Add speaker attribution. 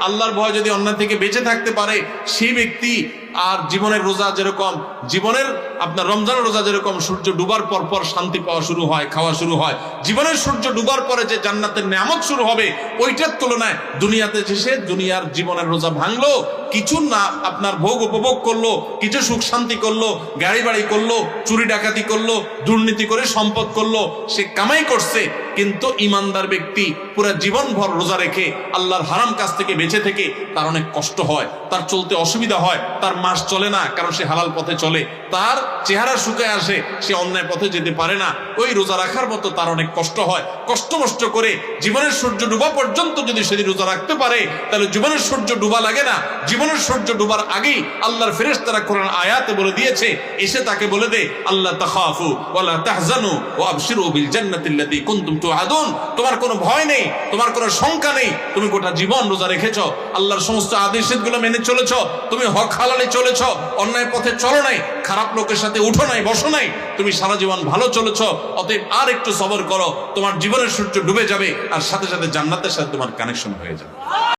Speaker 1: আল্লাহর ভয় যদি অন্যায় থেকে বেঁচে থাকতে পারে, সেই ব্যক্তি আর জীবনের রোজা যেরকম, জীবনের আপনার রমজানের রোজা যেরকম সূর্য ডুবার পর পর শান্তি পাওয়া শুরু হয়, খাওয়া শুরু হয়, জীবনের সূর্য ডুবার পরে যে জান্নাতের নেয়ামত শুরু হবে, ওইটার তুলনায় দুনিয়াতে এসে দুনিয়ার জীবনের রোজা ভাঙলো, কিছু না আপনার ভোগ উপভোগ করলো, কিছু সুখ শান্তি করলো, গাড়ি বাড়ি করলো, চুরি ডাকাতি করলো, দুর্নীতি করে সম্পদ করলো, সে কামাই করছে, কিন্তু ইমানদার ব্যক্তি পুরো জীবন ভর রোজা রেখে আল্লাহর হারাম কাজ থেকে বেঁচে থেকে তার অনেক কষ্ট হয়, তার চলতে অসুবিধা হয়, তার মাস চলে না, কারণ সে হালাল পথে চলে, তার চেহারা শুকায় আসে, সে অন্যায় পথে যেতে পারে না, ওই রোজা রাখার মতো তার অনেক কষ্ট হয়। কষ্ট মষ্ট করে জীবনের সূর্য ডুবা পর্যন্ত যদি সেদিন রোজা রাখতে পারে, তাহলে জীবনের সূর্য ডুবা লাগে না। জীবনের সূর্য ডুবার আগেই আল্লাহর ফেরেশতারা কোরআন আয়াতে বলে দিয়েছে, এসে তাকে বলে দে, আল্লাহ তাখাফু ওয়ালা তাহজানু ওয়া আবশিরু বিল জান্নাতিল্লাতী কুনতুম তুআদুন। তোমার কোনো ভয় নেই, তোমার কোনো শঙ্কা নেই, তুমি গোটা জীবন রোজা রেখেছো, আল্লাহর সমস্ত আদেশগুলো মেনে চলেছো, তুমি হক হালালে চলেছো, অন্যায় পথে চলো নাই, খারাপ লোকের সাথে উঠো নাই, বসো নাই, তুমি সারা জীবন ভালো চলেছো। অতএব আর একটু সবর করো, তোমার জীবনের সূর্য ডুবে যাবে, আর সাথে সাথে জান্নাতের সাথে তোমার কানেকশন হয়ে যাবে।